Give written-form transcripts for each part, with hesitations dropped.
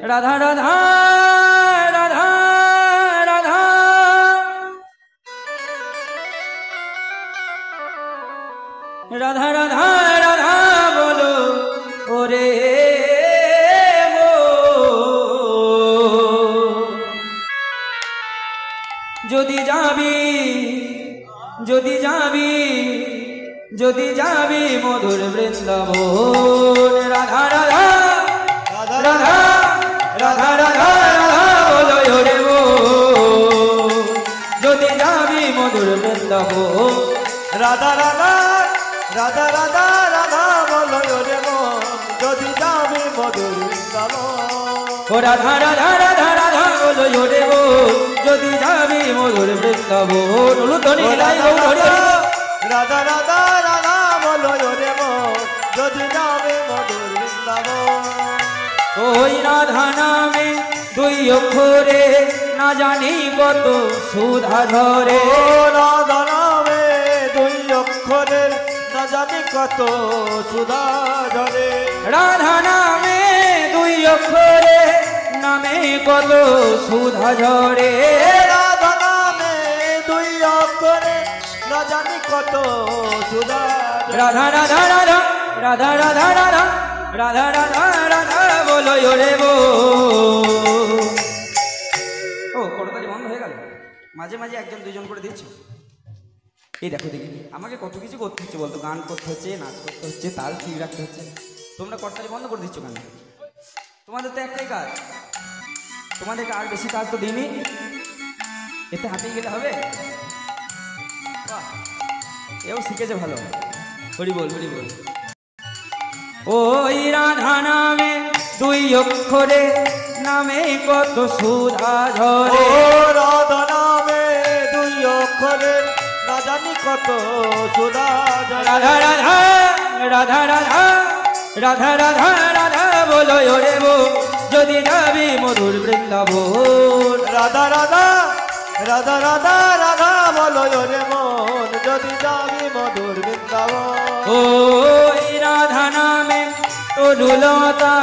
রাধা রাধা রাধা রাধা রাধা রাধা রাধা বলো ওরে যদি যাবি যদি যাবি যদি যাবি মধুর বৃন্দাবন রাধা রাধা রাধা রাধা রাধা রাধা বলো ওরে যদি যাবি মধুর বৃন্দাবন রাধা রাধা রাধা রাধা রাধা বলো ওরে যদি যাবি মধুর বৃন্দাবন ও রাধা রাধা রাধা রাধা বলো ওরে যদি যাবি মধুর বৃন্দাবন রাধা রাধা রাধা বলো ওরে যদি যাবি মধুর বৃন্দাবন ওই রাধা নামে দুই অক্ষরে না জানি কত সুধা ধরে রাধা নামে দুই অক্ষরের না জানি কত সুধা ধরে রাধা নামে দুই অক্ষরে নামে কত সুধা ঝরে রাধা নামে দুই অক্ষরে না জানি কত সুধা রাধা রাধা রাধা রাধা রাধা রাধা রাধা রাধা রাধা বলো ওরে ও করতালি বন্ধ হয়ে গেল মাঝে মাঝে একজন দুজন করে দিচ্ছ এই দেখো দেখি আমাকে কত কিছু করতে হচ্ছে বলতো গান করতে হচ্ছে নাচ করতে হচ্ছে তাল ঠিক রাখতে হচ্ছে তোমরা করতালি বন্ধ করে দিচ্ছ কেন তোমাদের তো একটাই কাজ তোমাদেরকে আর বেশি কাজ তো দিইনি এতে হাঁপিয়ে গেলে হবে বাহ এও শিখেছে ভালো হরি বল হরি বল ওই রাধা নামে দুই অক্ষরে নামে কত সুধা ঝরে রাধা নামে দুই অক্ষরের না জানি কত সুধা রাধা রাধা রাধা রাধা রাধা রাধা রাধা বলো ওরে যদি যাবি মধুর বৃন্দাবন রাধা রাধা রাধা রাধা রাধা বলো ওরে যদি যাবি মধুর বৃন্দাবন ওই রাধা নামে তরুলতা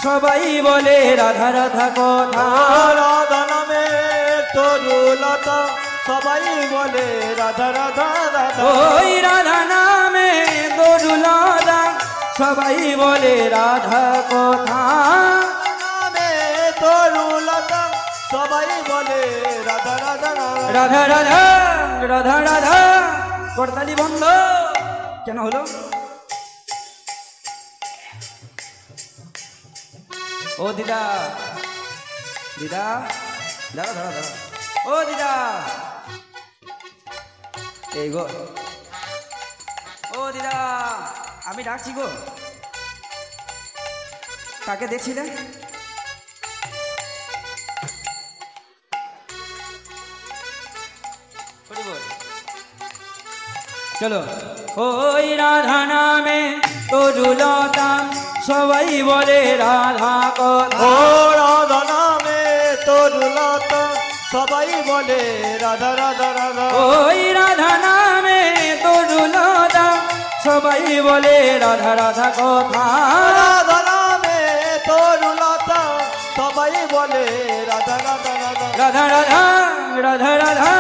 সবাই বলে রাধা রাধা কথা রাধা নামে তরুলতা সবাই বলে রাধা রাধা রাধা ওই রাধা নামে তরুলতা সবাই বলে রাধা কথা নামে তরুলতা সবাই বলে রাধা রাধা রাধা রাধা রাধা রাধা করতালি বন্ধ কেন হলো ও দিদা দিদা দাঁড়া দাঁড়া দাঁড়া ও দিদা এই গো ও দিদা আমি ডাকছি গো কাকে দেখছিলে চলো ওই রাধা নামে তরুলতা সবাই বলে রাধা কথা ও রাধা নামে তরুলতা সবাই বলে রাধা রাধা রাধা ওই রাধা নামে তরুলতা সবাই বলে রাধা রাধা কথা রাধা নামে তরুলতা সবাই বলে রাধা রাধা রাধা রাধা রাধা রাধা রাধা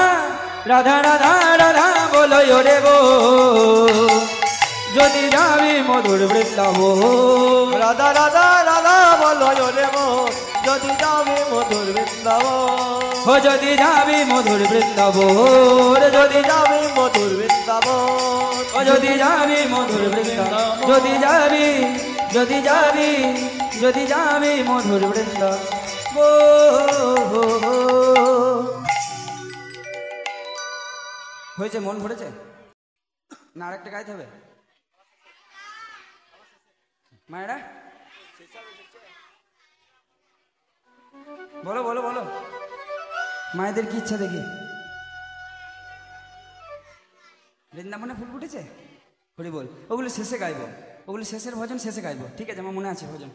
রাধা রাধা রাধা বলো ওরে যদি যাবি মধুর বৃন্দাবন রাধা রাধা রাধা বলো ওরে যদি যাবি মধুর বৃন্দাবন ও যদি যাবি মধুর বৃন্দাবন যদি যাবি মধুর বৃন্দাবন ও যদি যাবি মধুর বৃন্দাবন যদি যাবি যদি যাবি যদি যাবি মধুর বৃন্দাবন হয়েছে মন ভরেছে না আরেকটা গাইতে হবে মায়েরা বলো বলো বলো মায়েদের কি ইচ্ছা দেখি বৃন্দাবনে ফুল ফুটেছে হরি বল ওগুলো শেষে গাইবো ওগুলো শেষের ভজন শেষে গাইবো ঠিক আছে আমার মনে আছে ভজন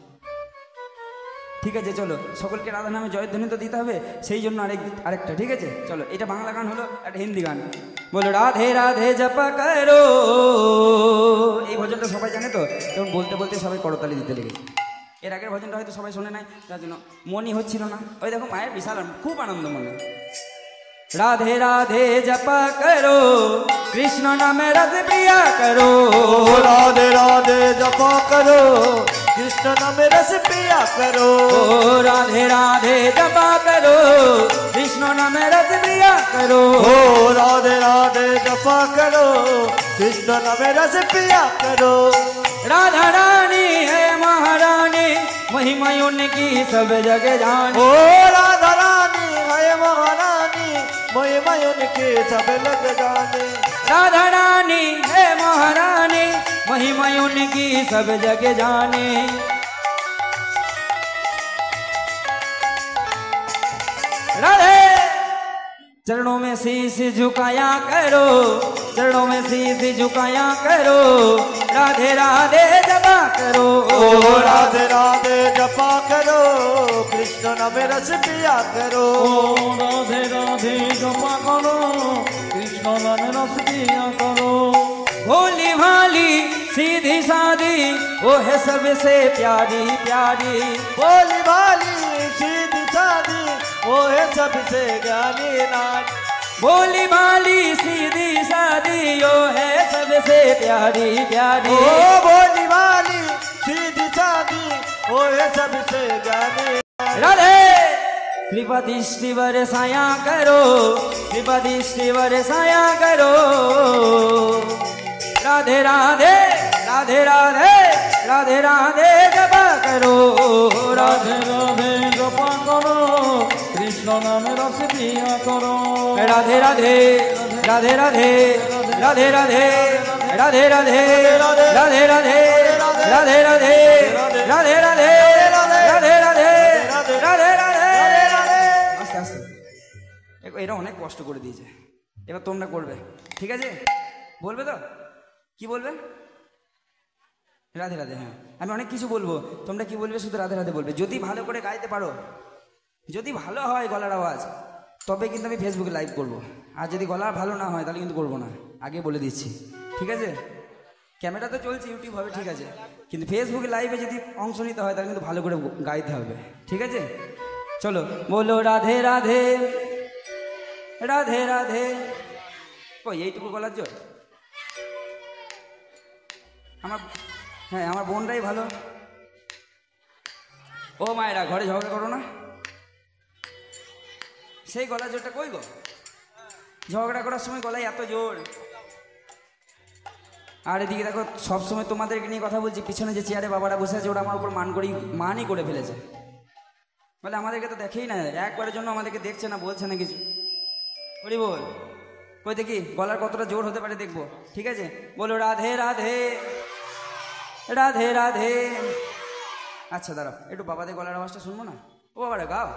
ঠিক আছে চলো সকলকে রাধা নামে জয়ধ্বনি তো দিতে হবে সেই জন্য আরেকটা ঠিক আছে চলো এটা বাংলা গান হলো একটা হিন্দি গান বলো রাধে রাধে জপা করো এই ভজনটা সবাই জানে তো তখন বলতে বলতে সবাই করতালি দিতে লেগেছে এর আগের ভজনটা হয়তো সবাই শোনে নাই, তার জন্য মনই হচ্ছিল না। ওই দেখো মায়ের বিশাল খুব আনন্দ মনে। রাধে রাধে জপা করো, কৃষ্ণ নামে রস পিয়া করো। রাধে রাধে জপা করো, কৃষ্ণ নামে রস পিয়া করো। রাধে রাধে জপা করো, কৃষ্ণ নামে রস পিয়া করো। রাধে রাধে জপা করো, কৃষ্ণ নামে রস পিয়া করো। राधा रानी है महारानी, महिमा उनकी सब जगह जानी। राधा रानी है महारानी, महिमा उनकी सब लोग जाने। राधा रानी है महारानी, महिमा उनकी सब जगह जाने। राधे चरणों में शीश झुकाया करो, चरणों में शीश झुकाया करो। राधे राधे जपा करो, राधे राधे जपा करो, कृष्ण नाम रस पिया करो। राधे राधे जपा करो, कृष्ण नाम रस पिया करो। भोली भाली सीधी सादी, वो है सबसे प्यारी प्यारी। भोली भाली सीधी सादी, वो है सबसे ज्ञानी नारी। भोली भाली सीधी सादी, वो है सबसे प्यारी प्यारी। भोली भाली सीधी सादी, वो है सबसे ज्ञानी। राधे कृपा दृष्टि बरसाया करो, कृपा दृष्टि बरसाया करो। राधे राधे राधे राधे राधे राधे जपा करो। राधे राधे जपा करो, कृष्ण नाम रस पिया करो। राधे राधे राधे राधे राधे राधे राधे राधे राधे राधे राधे राधे राधे राधे রাধে রাধে রাধে রাধে। আস্তে আস্তে এরা অনেক কষ্ট করে দিয়েছে, এবার তোমরা করবে, ঠিক আছে? বলবে তো? কি বলবে? রাধে রাধে। হ্যাঁ, আমি অনেক কিছু বলবো, তোমরা কি বলবে? শুধু রাধে রাধে বলবে। যদি ভালো করে গাইতে পারো, যদি ভালো হয় গলার আওয়াজ, তবে কিন্তু আমি ফেসবুকে লাইভ করব। আর যদি গলা ভালো না হয় তাহলে কিন্তু করবো না, আগে বলে দিচ্ছি, ঠিক আছে? ক্যামেরা তো চলছে, ইউটিউব হবে, ঠিক আছে, কিন্তু ফেসবুকে লাইভে যদি অংশ নিতে হয় তাহলে কিন্তু ভালো করে গাইতে হবে, ঠিক আছে? চলো বলো রাধে রাধে রাধে রাধে। কই এইটুকু গলার জোর? আমার, হ্যাঁ, আমার বোনরাই ভালো। ও মায়েরা, ঘরে ঝগড়া করো না। সেই গলার জোরটা কই গো? ঝগড়া করার সময় গলায় এত জোর। আর এদিকে দেখো, সবসময় তোমাদেরকে নিয়ে কথা বলছি, পিছনে যে চেয়ারে বাবারা বসে আছে ওরা আমার উপর মানই করে ফেলেছে। বলে আমাদেরকে তো দেখেই না, একবারের জন্য আমাদেরকে দেখছে না, বলছে না কিছু। বলি বল, কই দেখি গলার কতটা জোর হতে পারে দেখবো, ঠিক আছে? বলো রাধে রাধে রাধে রাধে। আচ্ছা দাঁড়াও, একটু বাবাদের গলার আওয়াজটা শুনবো না? ও বাবারা গাও।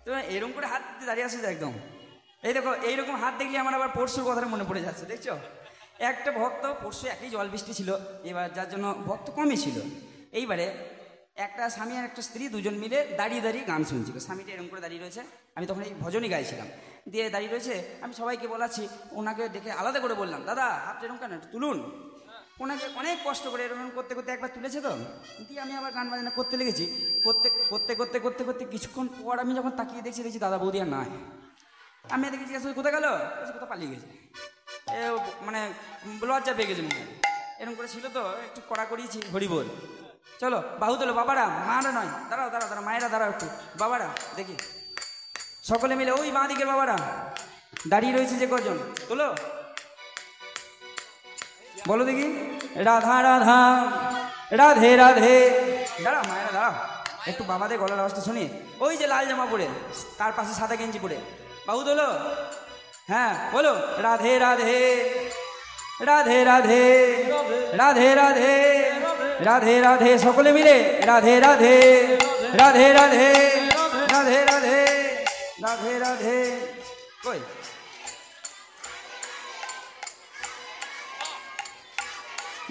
তুমি এরকম করে হাত দিয়ে দাঁড়িয়ে আসে একদম। এই দেখো, এইরকম হাত দেখলে আমার আবার পরশুর কথাটা মনে পড়ে যাচ্ছে, দেখছো? একটা ভক্ত, পরশু একই জল বৃষ্টি ছিল, এবার যার জন্য ভক্ত কমই ছিল। এইবারে একটা স্বামী আর একটা স্ত্রী দুজন মিলে দাঁড়িয়ে দাঁড়িয়ে গান শুনছিল। স্বামীটা এরকম করে দাঁড়িয়ে রয়েছে, আমি তখন এই ভজনই গাইছিলাম, দিয়ে দাঁড়িয়ে রয়েছে। আমি সবাইকে বলাচ্ছি, ওনাকে ডেকে আলাদা করে বললাম, দাদা হাতটা এরকম কেন, তুলুন। ওনাকে অনেক কষ্ট করে এরকম করতে করতে একবার তুলেছে, তো দিয়ে আমি আবার গান বাজনা করতে লেগেছি। করতে করতে করতে করতে করতে কিছুক্ষণ পর আমি যখন তাকিয়ে দেখছি দাদা বৌদি আর নাই। আমি এদিকে জিজ্ঞাসা করি কোথায় গেল, কোথাও পালিয়ে গেছে। মানে লজ্জা পেয়ে গেছে মনে, এরকম করে ছিল তো, একটু কড়া করিয়েছি। হরি বল। চলো বাহু তোলো বাবারা, মারা নয়, দাঁড়াও দাঁড়াও দাঁড়াও, মায়েরা দাঁড়াও একটু, বাবারা দেখি সকলে মিলে, ওই বাঁ দিকের বাবারা দাঁড়িয়ে রয়েছে যে কজন, তোলো বলো দেখি। রাধা রাধা রাধে রাধে। দাঁড়াও মায়েরা দাঁড়াও, একটু বাবাদের গলার আওয়াজটা শুনি। ওই যে লাল জামা পরে, তার পাশে সাদা গেঞ্জি পরে, বাহু তোলো। হ্যাঁ বলো রাধে রাধে রাধে রাধে রাধে রাধে রাধে রাধে, সকলে মিলে রাধে রাধে রাধে রাধে রাধে রাধে রাধে রাধে। কই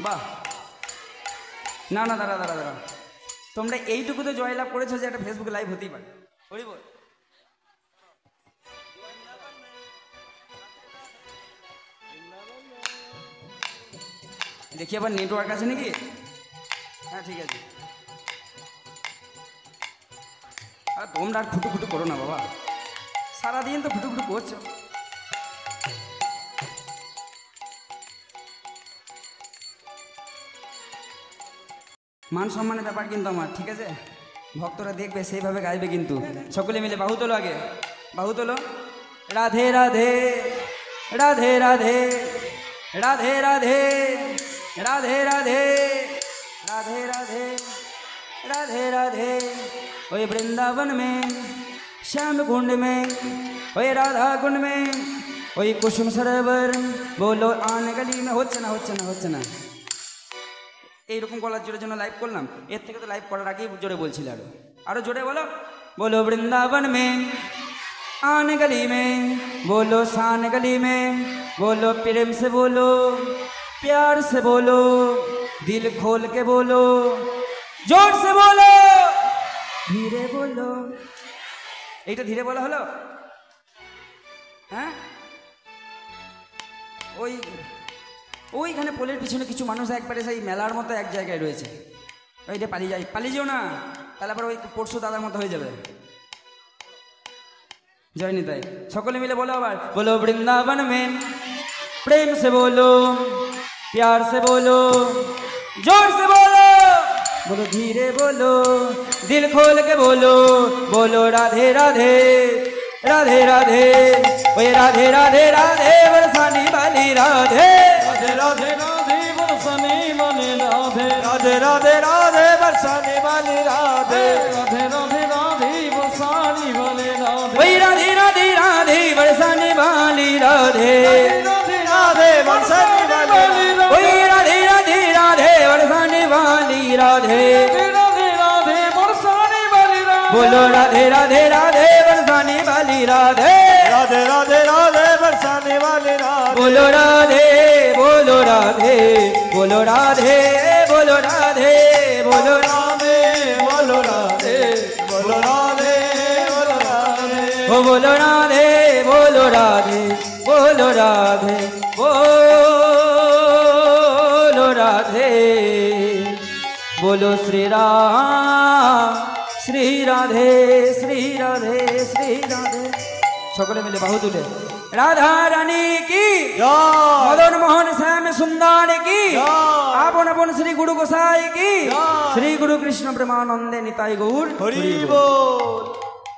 বাহ, না না, দাঁড়া দাঁড়া দাঁড়া, তোমরা এইটুকু তো জয়লাভ করেছো যে একটা ফেসবুকে লাইভ হতেই পারে। হরি বল। দেখি আবার নেটওয়ার্ক আছে নাকি? হ্যাঁ ঠিক আছে। আর তোমরা আর খুটু খুটু করো না বাবা, সারাদিন তো খুটু খুটু করছো। মান সম্মানের ব্যাপার কিন্তু আমার, ঠিক আছে? ভক্তরা দেখবে সেইভাবে গাইবে কিন্তু। সকলে মিলে বাহু তোলো, আগে বাহু তোলো। রাধে রাধে রাধে রাধে রাধে রাধে রাধে রাধে রাধে রাধে राधे राधे। ওই বৃন্দাবন में श्याम कुंड में, ওই রাধা कुंड में, ওই কুসুম সরোবর, বলো আন গলি में। হচ্ছে না হচ্ছে না হচ্ছে না, এইরকম গলার জোরের জন্য লাইভ করলাম। এর থেকে তো লাইভ করার আগেই জোরে বলছিল। আরো জোরে বলো। বলো বৃন্দাবন में आन गली में, बोलो शान गली में, बोलो प्रेम से बोलो, प्यार से बोलो, दिल खोल के बोलो, जोर से बोलो, धीरे बोलो। এইটা ধীরে বলা হলো? হ্যাঁ, ওইখানে পোলের পিছনে কিছু মানুষ একবারে সেই মেলার মতো এক জায়গায় রয়েছে। ওইটা পালিয়ে যেও না, তাহলে আবার ওই পরশু দাদার মতো হয়ে যাবে। জয় নিতাই। সকলে মিলে বলো আবার, বলো বৃন্দাবন में प्रेम से बोलो, प्यार से बोलो, जोर से बोलो, बोलो धीरे बोलो, दिल खोल के बोलो, बोलो राधे राधे राधे राधे। ओए राधे राधे राधे बरसाने वाली राधे, राधे राधे राधे बरसाने वाली राधे, राधे राधे राधे बरसाने वाली राधे, राधे राधे राधे बरसाने वाली राधे। ओए राधे राधे राधे बरसाने वाली राधे, राधे राधे बरसाने वाली राधे, ओए राधे राधे राधे बरसाने वाली राधे। राधे राधे बरसाने वाली राधे, बोलो राधे राधे राधे बरसाने वाली राधे, राधे राधे राधे बरसाने वाली राधे, बोलो राधे बोलो राधे बोलो राधे बोलो राधे बोलो राधे बोलो राधे बोलो राधे बोलो राधे, ओ बोलो राधे बोलो राधे बोलो राधे बोलो राधे, बोलो श्री राम श्री राधे श्री राधे श्री राधे। সকলে মিলে বাহু তুলে রাধা রানী কি जय मदन मोहन श्याम सुंदर की, जय। आपन आपन श्री गुरु गोसाई की, जय। श्री गुरु कृष्ण प्रेमानंदे निताई गौर हरि बोल।